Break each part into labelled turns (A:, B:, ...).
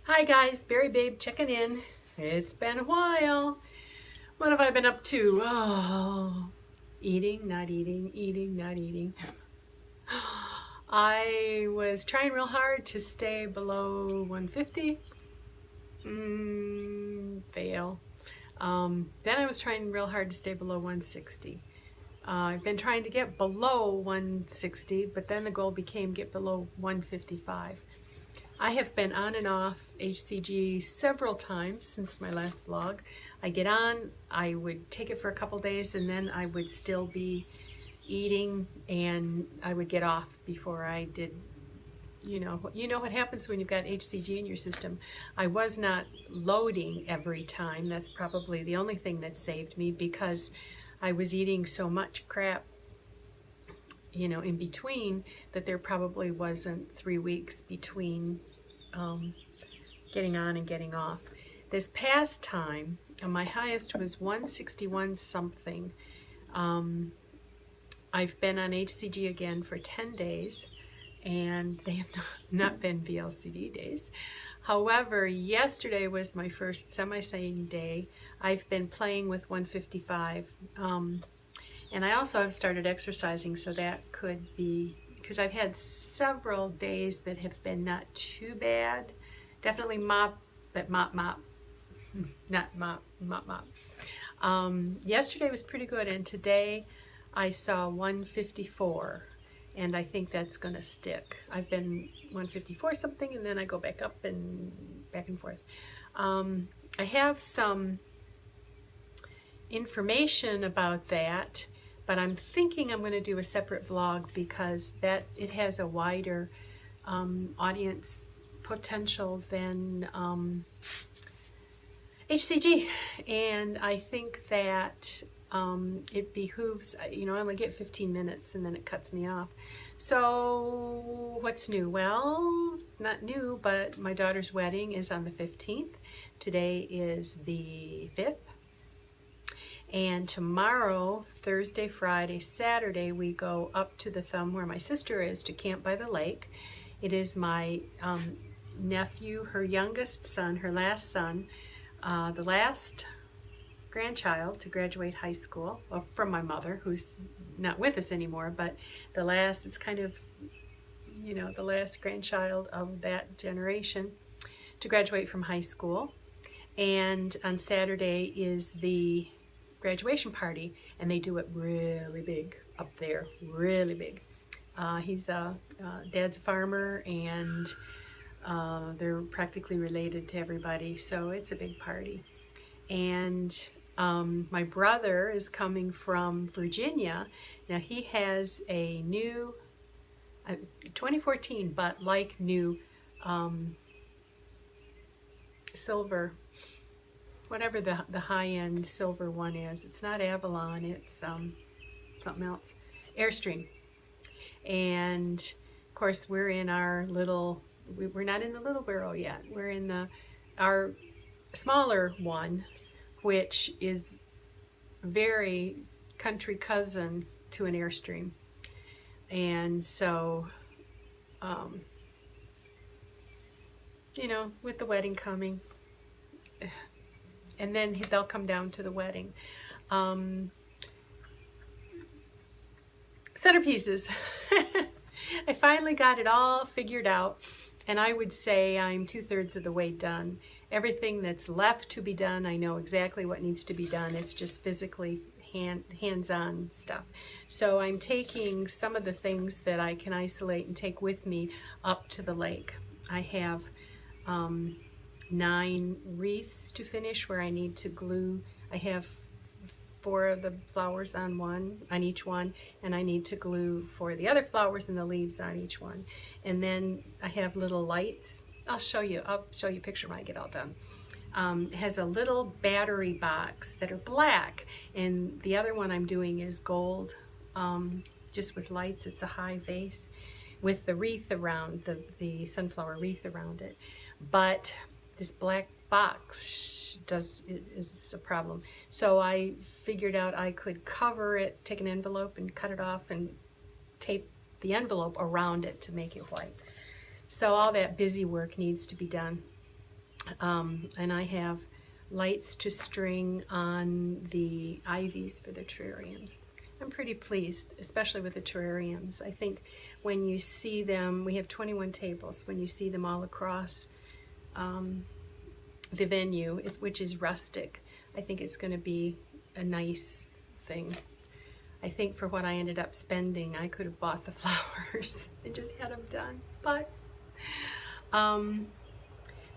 A: Hi guys, Berry Babe checking in. It's been a while. What have I been up to? Oh, eating, not eating, eating, not eating. I was trying real hard to stay below 150. Fail. Then I was trying real hard to stay below 160. I've been trying to get below 160, but then the goal became get below 155. I have been on and off HCG several times since my last vlog. I get on, I would take it for a couple days, and then I would still be eating, and I would get off before I did. You know what happens when you've got HCG in your system. I was not loading every time. That's probably the only thing that saved me, because I was eating so much crap in between, that there probably wasn't 3 weeks between getting on and getting off. This past time, my highest was 161 something. I've been on HCG again for 10 days, and they have not been VLCD days. However, yesterday was my first semi-sane day. I've been playing with 155. And I also have started exercising, so that could be, because I've had several days that have been not too bad. Definitely mop, but mop. Not mop. Yesterday was pretty good, and today I saw 154, and I think that's going to stick. I've been 154 something, and then I go back up and back and forth. I have some information about that, but I'm thinking I'm going to do a separate vlog, because it has a wider audience potential than HCG, and I think that it behooves, I only get 15 minutes and then it cuts me off. So what's new? Well, not new, but my daughter's wedding is on the 15th. Today is the 5th. And tomorrow, Thursday, Friday, Saturday, we go up to the Thumb, where my sister is, to camp by the lake. It is my nephew, her youngest son, her last son, the last grandchild to graduate high school, well, from my mother, who's not with us anymore, but it's kind of, the last grandchild of that generation to graduate from high school. And on Saturday is the graduation party, and they do it really big up there, really big. Dad's a farmer, and they're practically related to everybody, so it's a big party. And my brother is coming from Virginia. Now he has a new 2014 but like new silver, whatever the high-end silver one is. It's not Avalon, it's something else, Airstream. And of course we're in our little, we're not in the little barrel yet, we're in our smaller one, which is very country cousin to an Airstream. And so with the wedding coming, and then they'll come down to the wedding. Centerpieces. I finally got it all figured out, and I would say I'm 2/3 of the way done. Everything that's left to be done, I know exactly what needs to be done. It's just physically hands-on stuff. So I'm taking some of the things that I can isolate and take with me up to the lake. I have 9 wreaths to finish, where I need to glue. I have 4 of the flowers on each one, and I need to glue 4 of the other flowers and the leaves on each one. And then I have little lights. I'll show you a picture when I get all done. It has a little battery box that are black, and the other one I'm doing is gold, just with lights. It's a high vase with the wreath around, the sunflower wreath around it. But this black box is a problem. So I figured out I could cover it, take an envelope and cut it off and tape the envelope around it to make it white. So all that busy work needs to be done. And I have lights to string on the ivies for the terrariums. I'm pretty pleased, especially with the terrariums. I think when you see them, we have 21 tables, when you see them all across the venue, which is rustic, I think it's going to be a nice thing. I think for what I ended up spending, I could have bought the flowers and just had them done. But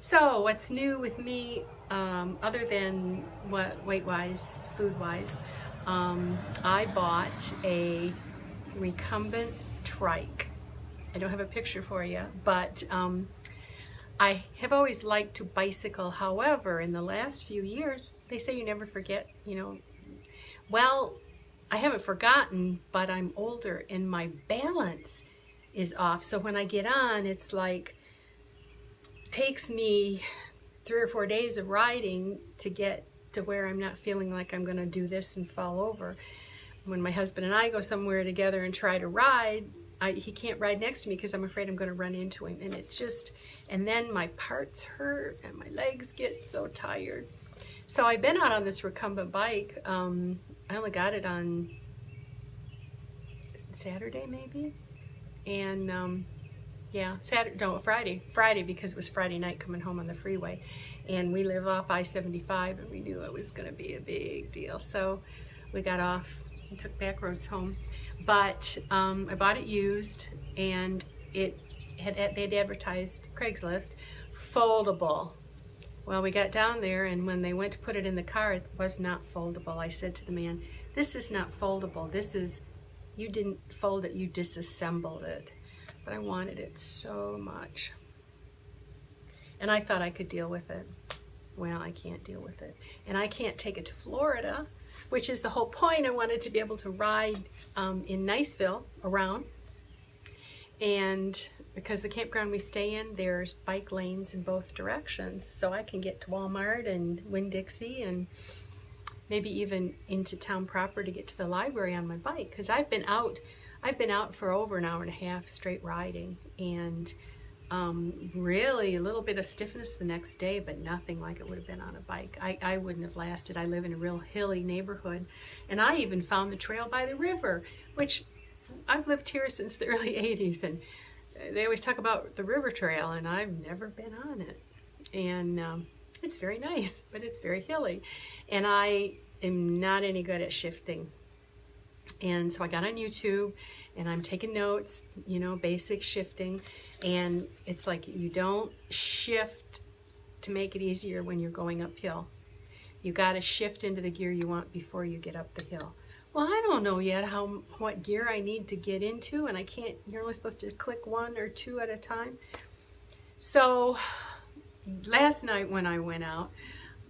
A: so what's new with me, other than what weight-wise, food-wise, I bought a recumbent trike. I don't have a picture for you, but I have always liked to bicycle. However, in the last few years, they say you never forget, you know. Well, I haven't forgotten, but I'm older and my balance is off. So when I get on, it's like, takes me 3 or 4 days of riding to get to where I'm not feeling like I'm gonna do this and fall over. When my husband and I go somewhere together and try to ride, he can't ride next to me because I'm afraid I'm gonna run into him. And it just, and then my parts hurt and my legs get so tired. So I've been out on this recumbent bike. I only got it on Saturday maybe, and yeah, Friday because it was Friday night coming home on the freeway, and we live off I-75 and we knew it was going to be a big deal, so we got off and took back roads home. But I bought it used, and they'd advertised Craigslist foldable. Well, we got down there, and when they went to put it in the car, it was not foldable. I said to the man, "This is not foldable. This is, you didn't fold it, you disassembled it." But I wanted it so much. And I thought I could deal with it. Well, I can't deal with it. And I can't take it to Florida, which is the whole point. I wanted to be able to ride in Niceville around. And because the campground we stay in, there's bike lanes in both directions. So I can get to Walmart and Winn-Dixie and maybe even into town proper to get to the library on my bike. Because I've been out for over an hour and a half straight riding, and really a little bit of stiffness the next day, but nothing like it would have been on a bike. I wouldn't have lasted. I live in a real hilly neighborhood, and I even found the trail by the river, which I've lived here since the early 80s, and they always talk about the river trail, and I've never been on it. And it's very nice, but it's very hilly, and I am not any good at shifting. And so I got on YouTube and I'm taking notes, you know, basic shifting. And it's like, you don't shift to make it easier when you're going uphill. You got to shift into the gear you want before you get up the hill. Well, I don't know yet what gear I need to get into, and I can't, you're only supposed to click 1 or 2 at a time. So last night when I went out,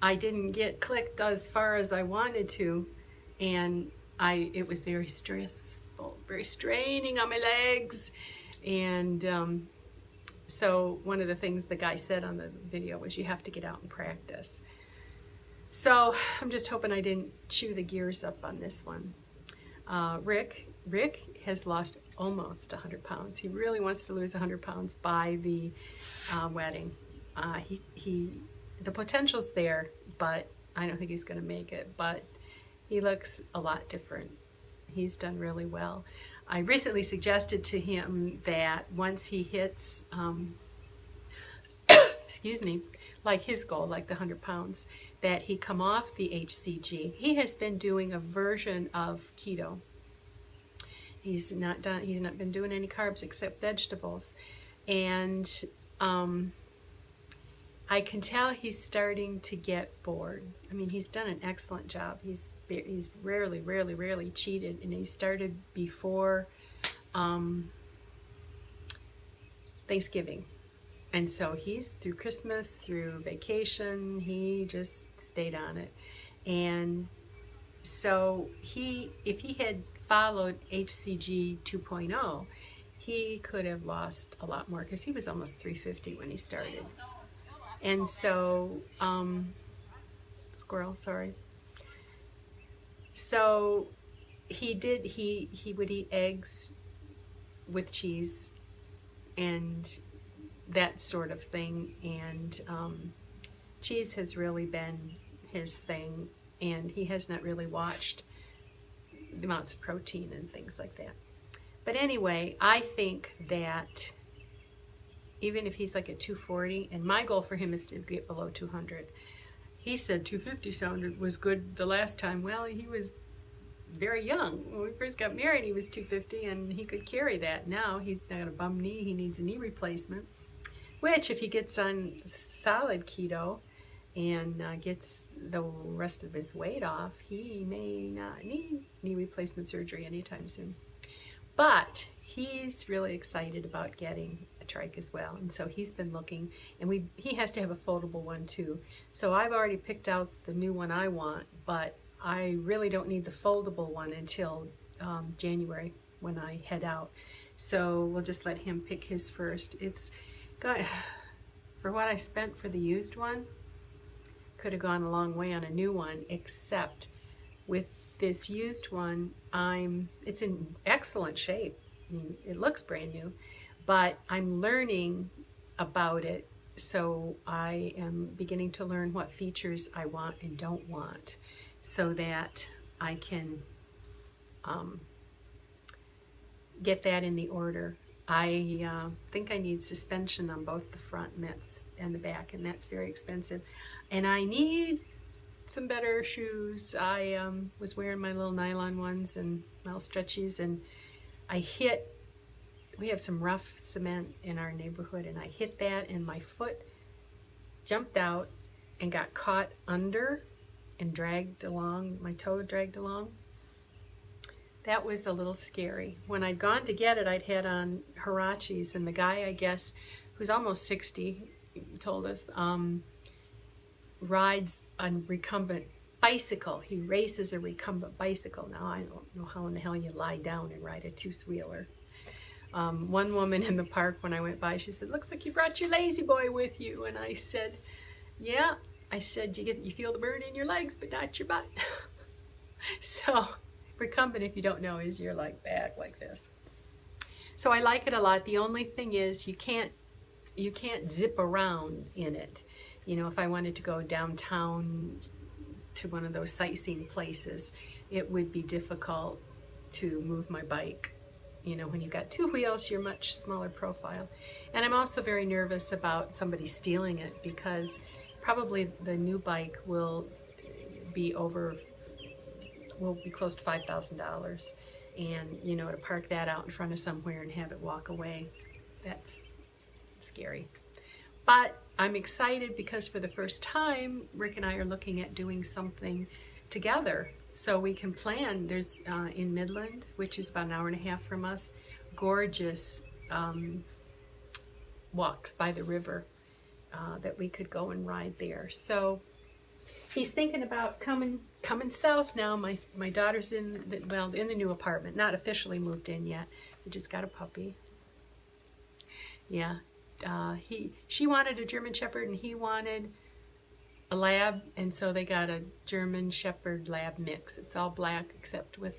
A: I didn't get clicked as far as I wanted to, and it was very stressful, very straining on my legs. And so one of the things the guy said on the video was you have to get out and practice. So I'm just hoping I didn't chew the gears up on this one. Rick has lost almost 100 pounds. He really wants to lose 100 pounds by the wedding. The potential's there, but I don't think he's going to make it. But he looks a lot different. He's done really well. I recently suggested to him that once he hits, excuse me, like his goal, like the 100 pounds, that he come off the HCG. He has been doing a version of keto. He's not been doing any carbs except vegetables. And I can tell he's starting to get bored. I mean, he's done an excellent job. He's rarely cheated, and he started before Thanksgiving. And so he's through Christmas, through vacation, he just stayed on it. And so if he had followed HCG 2.0, he could have lost a lot more, because he was almost 350 when he started. And so, squirrel, sorry. So he would eat eggs with cheese and that sort of thing, and cheese has really been his thing, and he has not really watched the amounts of protein and things like that. But anyway, I think that even if he's like at 240, and my goal for him is to get below 200. He said 250 was good the last time. Well, he was very young. When we first got married, he was 250 and he could carry that. Now he's got a bum knee. He needs a knee replacement, which if he gets on solid keto and gets the rest of his weight off, he may not need knee replacement surgery anytime soon. But he's really excited about getting a trike as well, and so he's been looking, and he has to have a foldable one too. So I've already picked out the new one I want, but I really don't need the foldable one until January when I head out. So we'll just let him pick his first. It's got, for what I spent for the used one, could have gone a long way on a new one, except with this used one, it's in excellent shape. I mean, it looks brand new, but I'm learning about it, so I am beginning to learn what features I want and don't want, so that I can get that in the order. I think I need suspension on both the front and the back, and that's very expensive. And I need some better shoes. I was wearing my little nylon ones and my little stretchies, and we have some rough cement in our neighborhood, and I hit that and my foot jumped out and got caught under and dragged along, my toe dragged along. That was a little scary. When I'd gone to get it, I'd had on Huaraches, and the guy, I guess, who's almost 60, told us, rides a recumbent bicycle. He races a recumbent bicycle. Now, I don't know how in the hell you lie down and ride a two-wheeler. One woman in the park, when I went by, she said, "Looks like you brought your lazy boy with you." And I said, "Yeah." I said, you feel the burn in your legs, but not your butt." So, recumbent, if you don't know, is your like back like this. So I like it a lot. The only thing is you can't zip around in it. You know, if I wanted to go downtown to one of those sightseeing places, it would be difficult to move my bike. You know, when you've got two wheels, you're much smaller profile. And I'm also very nervous about somebody stealing it, because probably the new bike will be close to $5,000. And, you know, to park that out in front of somewhere and have it walk away, that's scary. But I'm excited because for the first time, Rick and I are looking at doing something together so we can plan. There's in Midland, which is about an hour and a half from us, gorgeous walks by the river that we could go and ride there. So he's thinking about coming south now. My daughter's in the new apartment, not officially moved in yet. We just got a puppy. Yeah. She wanted a German Shepherd and he wanted a lab, and so they got a German Shepherd lab mix. It's all black except with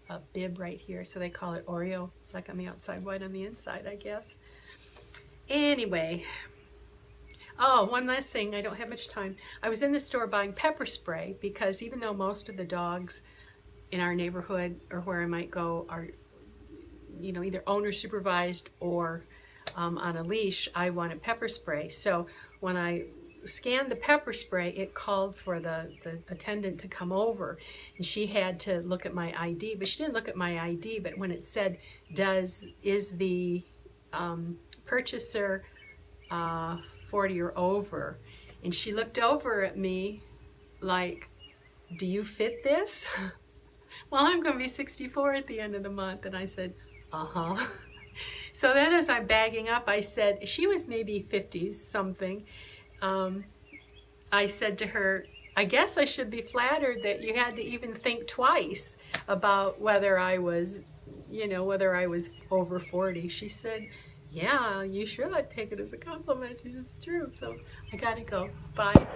A: a bib right here, so they call it Oreo, black on the outside, white on the inside, I guess. Anyway, oh, one last thing, I don't have much time. I was in the store buying pepper spray because even though most of the dogs in our neighborhood or where I might go are, you know, either owner supervised or on a leash, I wanted pepper spray. So when I scanned the pepper spray, it called for the attendant to come over, and she had to look at my ID, but she didn't look at my ID. But when it said, is the purchaser 40 or over, and she looked over at me like, "Do you fit this?" Well, I'm going to be 64 at the end of the month, and I said, "Uh-huh." So then as I'm bagging up, I said, she was maybe 50s something. I said to her, "I guess I should be flattered that you had to even think twice about whether I was, you know, whether I was over 40. She said, "Yeah, you should take it as a compliment." She said, "It's true." So I gotta go. Bye.